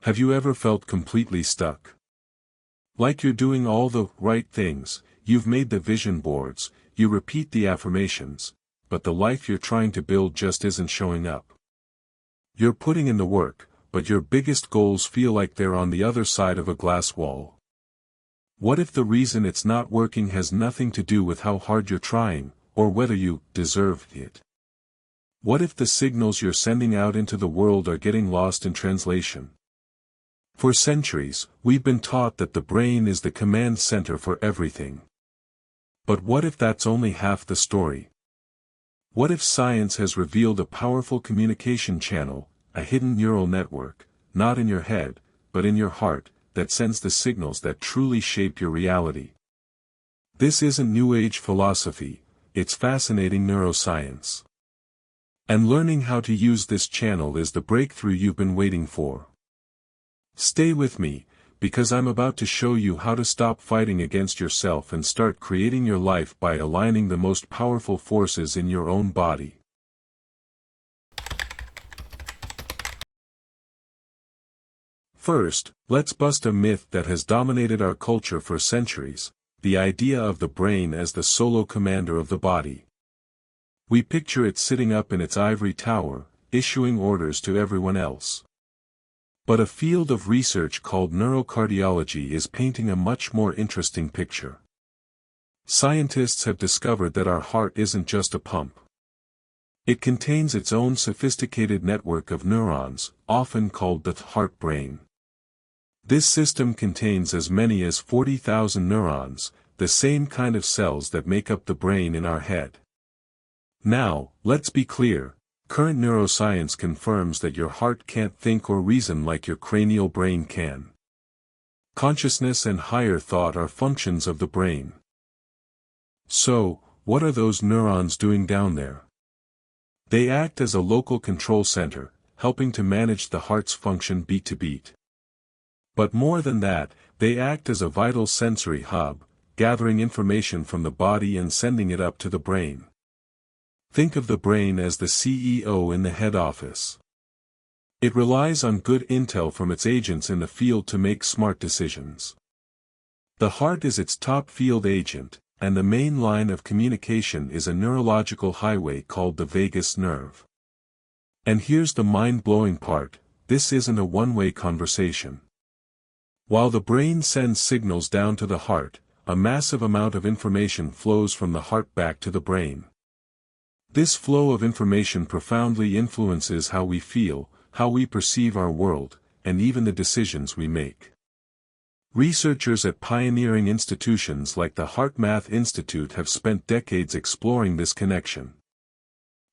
Have you ever felt completely stuck? Like you're doing all the right things, you've made the vision boards, you repeat the affirmations, but the life you're trying to build just isn't showing up. You're putting in the work, but your biggest goals feel like they're on the other side of a glass wall. What if the reason it's not working has nothing to do with how hard you're trying, or whether you deserve it? What if the signals you're sending out into the world are getting lost in translation? For centuries, we've been taught that the brain is the command center for everything. But what if that's only half the story? What if science has revealed a powerful communication channel, a hidden neural network, not in your head, but in your heart, that sends the signals that truly shape your reality? This isn't New Age philosophy, it's fascinating neuroscience. And learning how to use this channel is the breakthrough you've been waiting for. Stay with me, because I'm about to show you how to stop fighting against yourself and start creating your life by aligning the most powerful forces in your own body. First, let's bust a myth that has dominated our culture for centuries, the idea of the brain as the solo commander of the body. We picture it sitting up in its ivory tower, issuing orders to everyone else. But a field of research called neurocardiology is painting a much more interesting picture. Scientists have discovered that our heart isn't just a pump. It contains its own sophisticated network of neurons, often called the heart-brain. This system contains as many as 40,000 neurons, the same kind of cells that make up the brain in our head. Now, let's be clear. Current neuroscience confirms that your heart can't think or reason like your cranial brain can. Consciousness and higher thought are functions of the brain. So, what are those neurons doing down there? They act as a local control center, helping to manage the heart's function beat to beat. But more than that, they act as a vital sensory hub, gathering information from the body and sending it up to the brain. Think of the brain as the CEO in the head office. It relies on good intel from its agents in the field to make smart decisions. The heart is its top field agent, and the main line of communication is a neurological highway called the vagus nerve. And here's the mind-blowing part, this isn't a one-way conversation. While the brain sends signals down to the heart, a massive amount of information flows from the heart back to the brain. This flow of information profoundly influences how we feel, how we perceive our world, and even the decisions we make. Researchers at pioneering institutions like the HeartMath Institute have spent decades exploring this connection.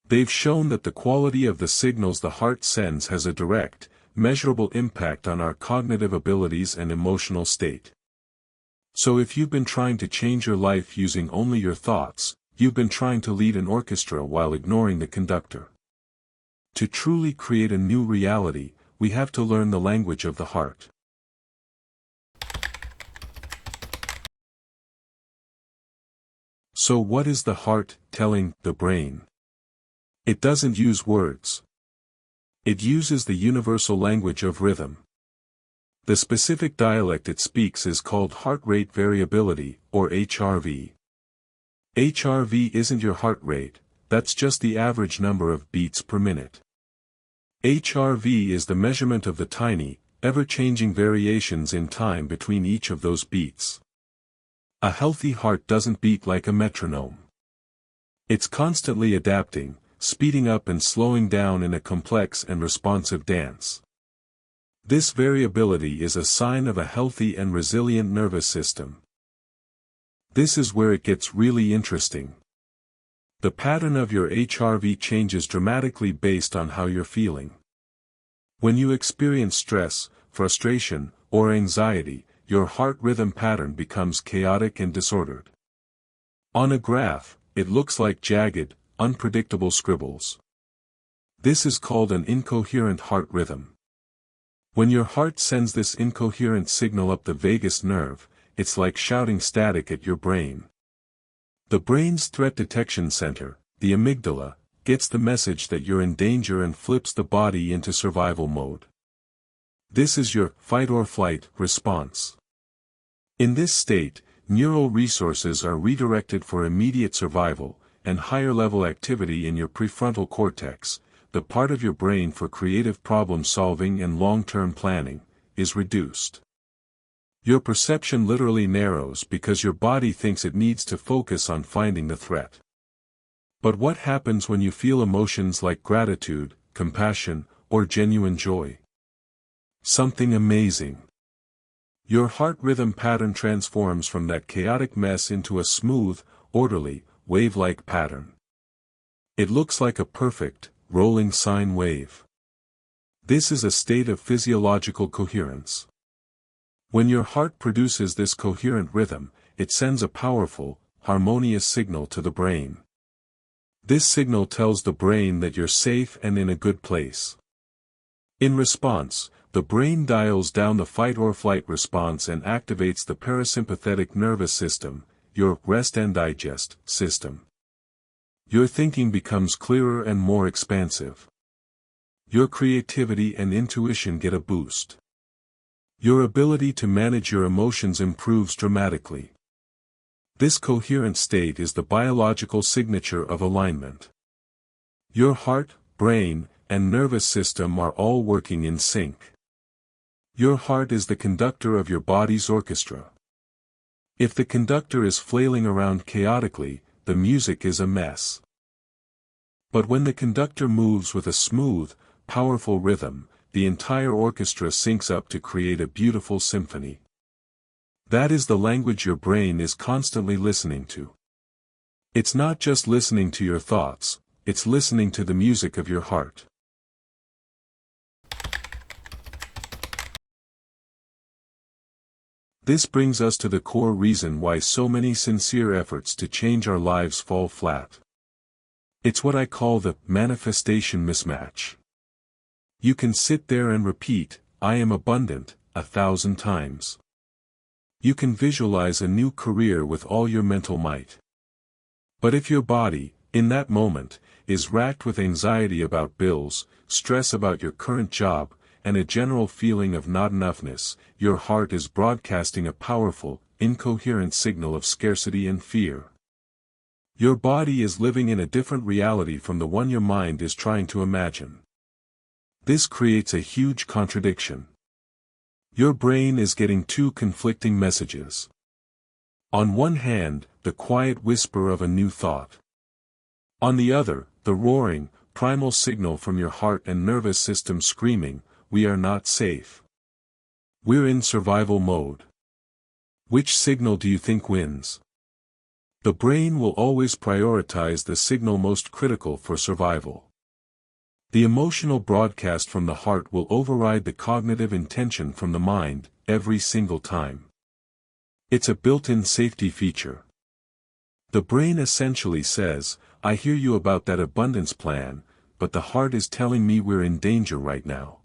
They've shown that the quality of the signals the heart sends has a direct, measurable impact on our cognitive abilities and emotional state. So if you've been trying to change your life using only your thoughts, you've been trying to lead an orchestra while ignoring the conductor. To truly create a new reality, we have to learn the language of the heart. So what is the heart telling the brain? It doesn't use words. It uses the universal language of rhythm. The specific dialect it speaks is called heart rate variability, or HRV. HRV isn't your heart rate, that's just the average number of beats per minute. HRV is the measurement of the tiny, ever-changing variations in time between each of those beats. A healthy heart doesn't beat like a metronome. It's constantly adapting, speeding up and slowing down in a complex and responsive dance. This variability is a sign of a healthy and resilient nervous system. This is where it gets really interesting. The pattern of your HRV changes dramatically based on how you're feeling. When you experience stress, frustration, or anxiety, your heart rhythm pattern becomes chaotic and disordered. On a graph, it looks like jagged, unpredictable scribbles. This is called an incoherent heart rhythm. When your heart sends this incoherent signal up the vagus nerve, it's like shouting static at your brain. The brain's threat detection center, the amygdala, gets the message that you're in danger and flips the body into survival mode. This is your fight or flight response. In this state, neural resources are redirected for immediate survival, and higher-level activity in your prefrontal cortex, the part of your brain for creative problem-solving and long-term planning, is reduced. Your perception literally narrows because your body thinks it needs to focus on finding the threat. But what happens when you feel emotions like gratitude, compassion, or genuine joy? Something amazing. Your heart rhythm pattern transforms from that chaotic mess into a smooth, orderly, wave-like pattern. It looks like a perfect, rolling sine wave. This is a state of physiological coherence. When your heart produces this coherent rhythm, it sends a powerful, harmonious signal to the brain. This signal tells the brain that you're safe and in a good place. In response, the brain dials down the fight or flight response and activates the parasympathetic nervous system, your rest and digest system. Your thinking becomes clearer and more expansive. Your creativity and intuition get a boost. Your ability to manage your emotions improves dramatically. This coherent state is the biological signature of alignment. Your heart, brain, and nervous system are all working in sync. Your heart is the conductor of your body's orchestra. If the conductor is flailing around chaotically, the music is a mess. But when the conductor moves with a smooth, powerful rhythm, the entire orchestra syncs up to create a beautiful symphony. That is the language your brain is constantly listening to. It's not just listening to your thoughts, it's listening to the music of your heart. This brings us to the core reason why so many sincere efforts to change our lives fall flat. It's what I call the manifestation mismatch. You can sit there and repeat, "I am abundant," 1,000 times. You can visualize a new career with all your mental might. But if your body, in that moment, is racked with anxiety about bills, stress about your current job, and a general feeling of not enoughness, your heart is broadcasting a powerful, incoherent signal of scarcity and fear. Your body is living in a different reality from the one your mind is trying to imagine. This creates a huge contradiction. Your brain is getting two conflicting messages. On one hand, the quiet whisper of a new thought. On the other, the roaring, primal signal from your heart and nervous system screaming, "We are not safe. We're in survival mode." Which signal do you think wins? The brain will always prioritize the signal most critical for survival. The emotional broadcast from the heart will override the cognitive intention from the mind, every single time. It's a built-in safety feature. The brain essentially says, "I hear you about that abundance plan, but the heart is telling me we're in danger right now.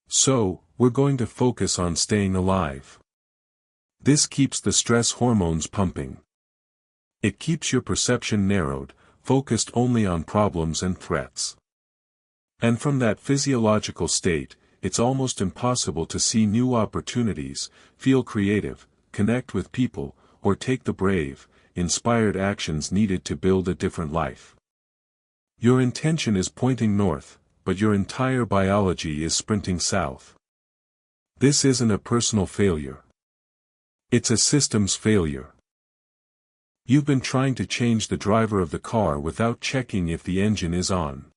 So, we're going to focus on staying alive." This keeps the stress hormones pumping. It keeps your perception narrowed, focused only on problems and threats. And from that physiological state, it's almost impossible to see new opportunities, feel creative, connect with people, or take the brave, inspired actions needed to build a different life. Your intention is pointing north, but your entire biology is sprinting south. This isn't a personal failure. It's a systems failure. You've been trying to change the driver of the car without checking if the engine is on.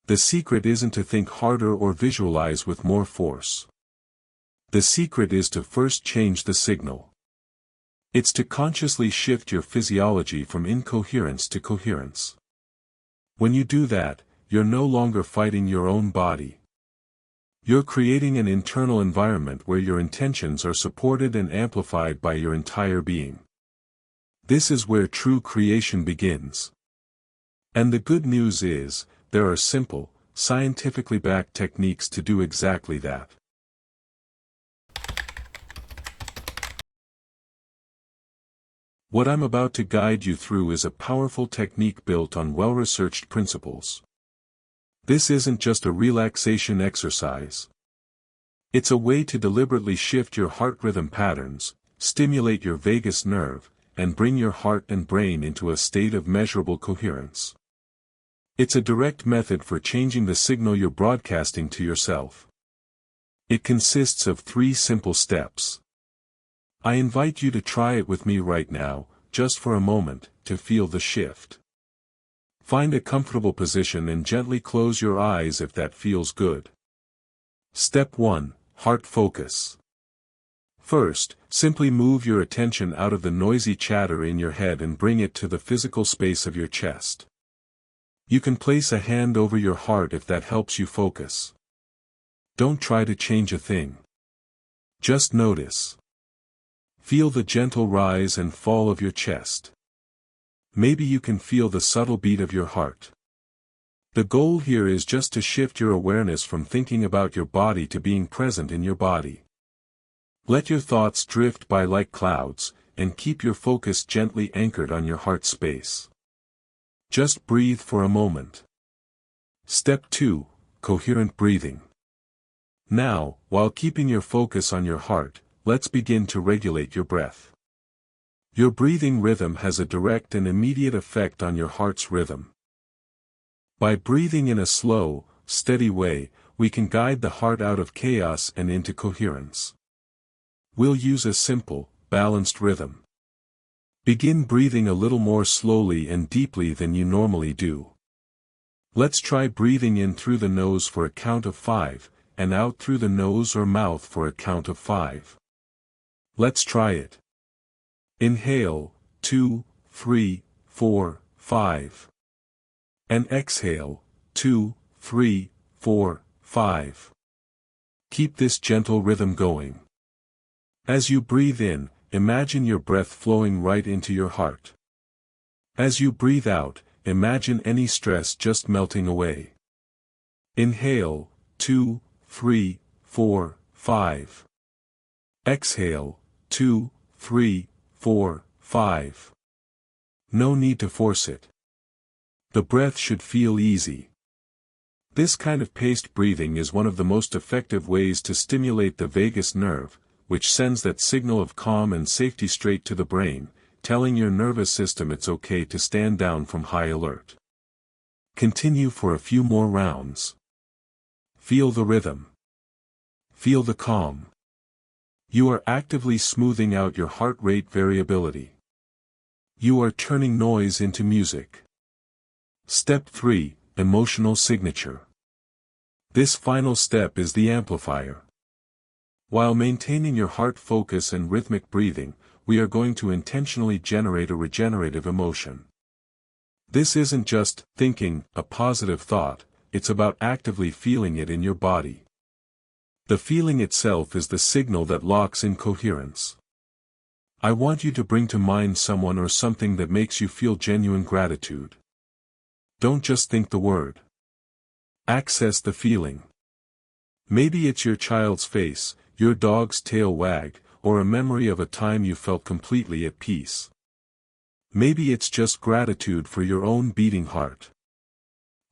The secret isn't to think harder or visualize with more force. The secret is to first change the signal. It's to consciously shift your physiology from incoherence to coherence. When you do that, you're no longer fighting your own body. You're creating an internal environment where your intentions are supported and amplified by your entire being. This is where true creation begins. And the good news is, there are simple, scientifically backed techniques to do exactly that. What I'm about to guide you through is a powerful technique built on well-researched principles. This isn't just a relaxation exercise. It's a way to deliberately shift your heart rhythm patterns, stimulate your vagus nerve, and bring your heart and brain into a state of measurable coherence. It's a direct method for changing the signal you're broadcasting to yourself. It consists of 3 simple steps. I invite you to try it with me right now, just for a moment, to feel the shift. Find a comfortable position and gently close your eyes if that feels good. Step 1. Heart focus. First, simply move your attention out of the noisy chatter in your head and bring it to the physical space of your chest. You can place a hand over your heart if that helps you focus. Don't try to change a thing. Just notice. Feel the gentle rise and fall of your chest. Maybe you can feel the subtle beat of your heart. The goal here is just to shift your awareness from thinking about your body to being present in your body. Let your thoughts drift by like clouds, and keep your focus gently anchored on your heart space. Just breathe for a moment. Step 2. Coherent breathing. Now, while keeping your focus on your heart, let's begin to regulate your breath. Your breathing rhythm has a direct and immediate effect on your heart's rhythm. By breathing in a slow, steady way, we can guide the heart out of chaos and into coherence. We'll use a simple, balanced rhythm. Begin breathing a little more slowly and deeply than you normally do. Let's try breathing in through the nose for a count of 5, and out through the nose or mouth for a count of 5. Let's try it. Inhale, 2, 3, 4, 5. And exhale, 2, 3, 4, 5. Keep this gentle rhythm going. As you breathe in, imagine your breath flowing right into your heart. As you breathe out, imagine any stress just melting away. Inhale, 2, 3, 4, 5. Exhale, 2, 3, 4, 5. No need to force it. The breath should feel easy. This kind of paced breathing is one of the most effective ways to stimulate the vagus nerve, which sends that signal of calm and safety straight to the brain, telling your nervous system it's okay to stand down from high alert. Continue for a few more rounds. Feel the rhythm. Feel the calm. You are actively smoothing out your heart rate variability. You are turning noise into music. Step 3. Emotional signature. This final step is the amplifier. While maintaining your heart focus and rhythmic breathing, we are going to intentionally generate a regenerative emotion. This isn't just thinking a positive thought, it's about actively feeling it in your body. The feeling itself is the signal that locks in coherence. I want you to bring to mind someone or something that makes you feel genuine gratitude. Don't just think the word. Access the feeling. Maybe it's your child's face, your dog's tail wag, or a memory of a time you felt completely at peace. Maybe it's just gratitude for your own beating heart.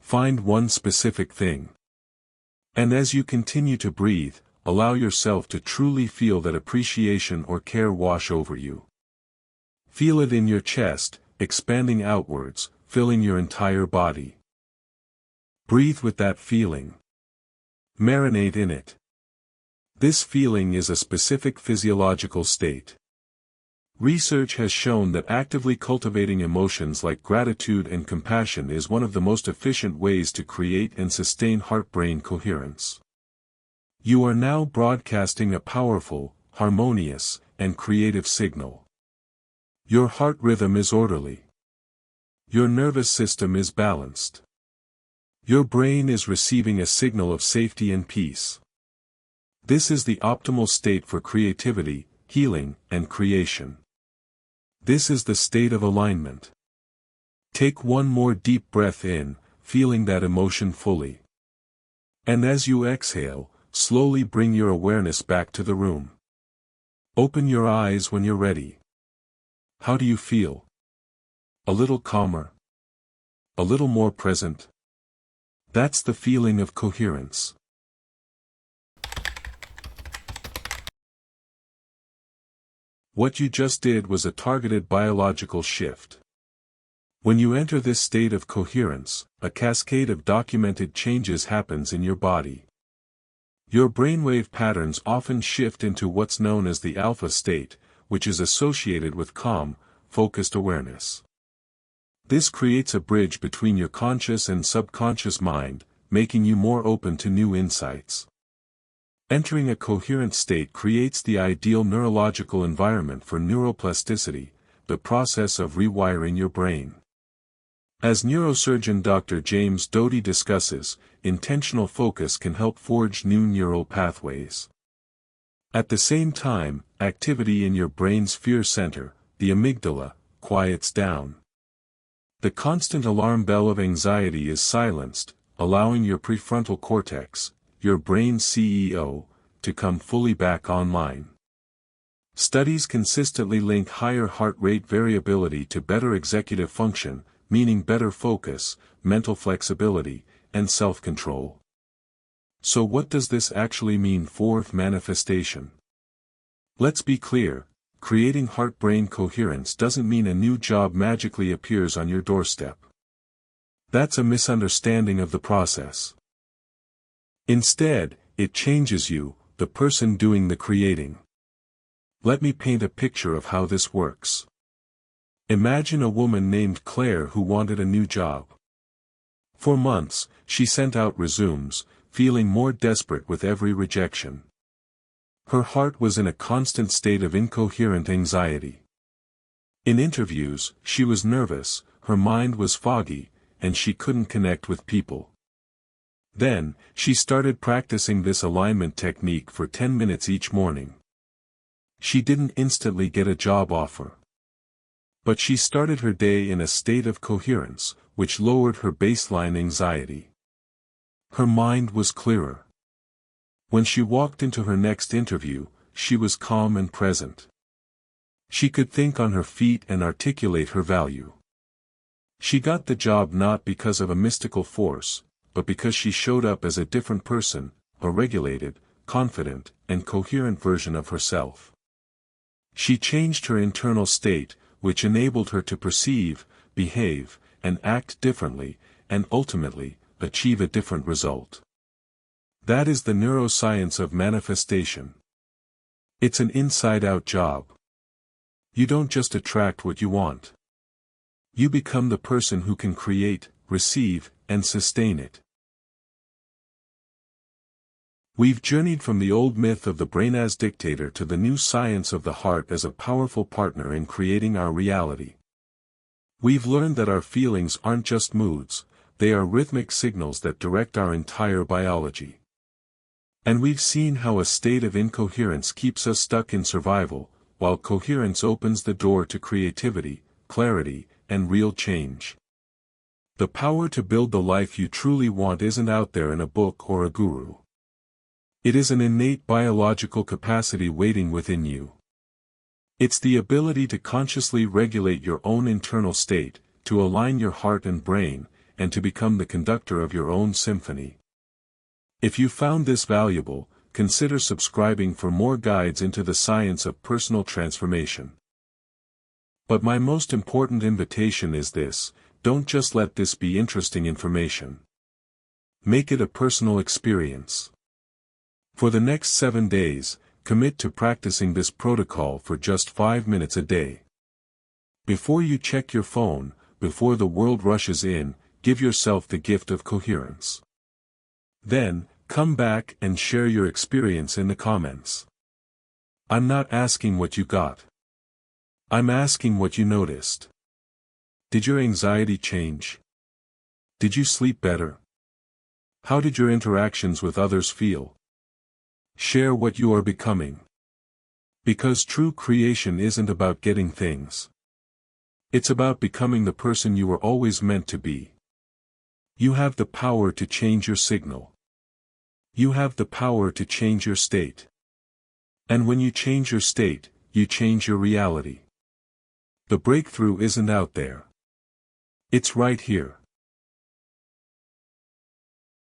Find one specific thing. And as you continue to breathe, allow yourself to truly feel that appreciation or care wash over you. Feel it in your chest, expanding outwards, filling your entire body. Breathe with that feeling. Marinate in it. This feeling is a specific physiological state. Research has shown that actively cultivating emotions like gratitude and compassion is one of the most efficient ways to create and sustain heart-brain coherence. You are now broadcasting a powerful, harmonious, and creative signal. Your heart rhythm is orderly. Your nervous system is balanced. Your brain is receiving a signal of safety and peace. This is the optimal state for creativity, healing, and creation. This is the state of alignment. Take one more deep breath in, feeling that emotion fully. And as you exhale, slowly bring your awareness back to the room. Open your eyes when you're ready. How do you feel? A little calmer? A little more present? That's the feeling of coherence. What you just did was a targeted biological shift. When you enter this state of coherence, a cascade of documented changes happens in your body. Your brainwave patterns often shift into what's known as the alpha state, which is associated with calm, focused awareness. This creates a bridge between your conscious and subconscious mind, making you more open to new insights. Entering a coherent state creates the ideal neurological environment for neuroplasticity, the process of rewiring your brain. As neurosurgeon Dr. James Doty discusses, intentional focus can help forge new neural pathways. At the same time, activity in your brain's fear center, the amygdala, quiets down. The constant alarm bell of anxiety is silenced, allowing your prefrontal cortex, your brain's CEO, to come fully back online. Studies consistently link higher heart rate variability to better executive function, meaning better focus, mental flexibility, and self-control. So what does this actually mean for manifestation? Let's be clear, creating heart-brain coherence doesn't mean a new job magically appears on your doorstep. That's a misunderstanding of the process. Instead, it changes you, the person doing the creating. Let me paint a picture of how this works. Imagine a woman named Claire who wanted a new job. For months, she sent out resumes, feeling more desperate with every rejection. Her heart was in a constant state of incoherent anxiety. In interviews, she was nervous, her mind was foggy, and she couldn't connect with people. Then, she started practicing this alignment technique for 10 minutes each morning. She didn't instantly get a job offer. But she started her day in a state of coherence, which lowered her baseline anxiety. Her mind was clearer. When she walked into her next interview, she was calm and present. She could think on her feet and articulate her value. She got the job not because of a mystical force, but because she showed up as a different person, a regulated, confident, and coherent version of herself. She changed her internal state, which enabled her to perceive, behave, and act differently, and ultimately, achieve a different result. That is the neuroscience of manifestation. It's an inside-out job. You don't just attract what you want. You become the person who can create, receive, and sustain it. We've journeyed from the old myth of the brain as dictator to the new science of the heart as a powerful partner in creating our reality. We've learned that our feelings aren't just moods, they are rhythmic signals that direct our entire biology. And we've seen how a state of incoherence keeps us stuck in survival, while coherence opens the door to creativity, clarity, and real change. The power to build the life you truly want isn't out there in a book or a guru. It is an innate biological capacity waiting within you. It's the ability to consciously regulate your own internal state, to align your heart and brain, and to become the conductor of your own symphony. If you found this valuable, consider subscribing for more guides into the science of personal transformation. But my most important invitation is this: don't just let this be interesting information. Make it a personal experience. For the next 7 days, commit to practicing this protocol for just 5 minutes a day. Before you check your phone, before the world rushes in, give yourself the gift of coherence. Then, come back and share your experience in the comments. I'm not asking what you got. I'm asking what you noticed. Did your anxiety change? Did you sleep better? How did your interactions with others feel? Share what you are becoming. Because true creation isn't about getting things. It's about becoming the person you were always meant to be. You have the power to change your signal. You have the power to change your state. And when you change your state, you change your reality. The breakthrough isn't out there. It's right here.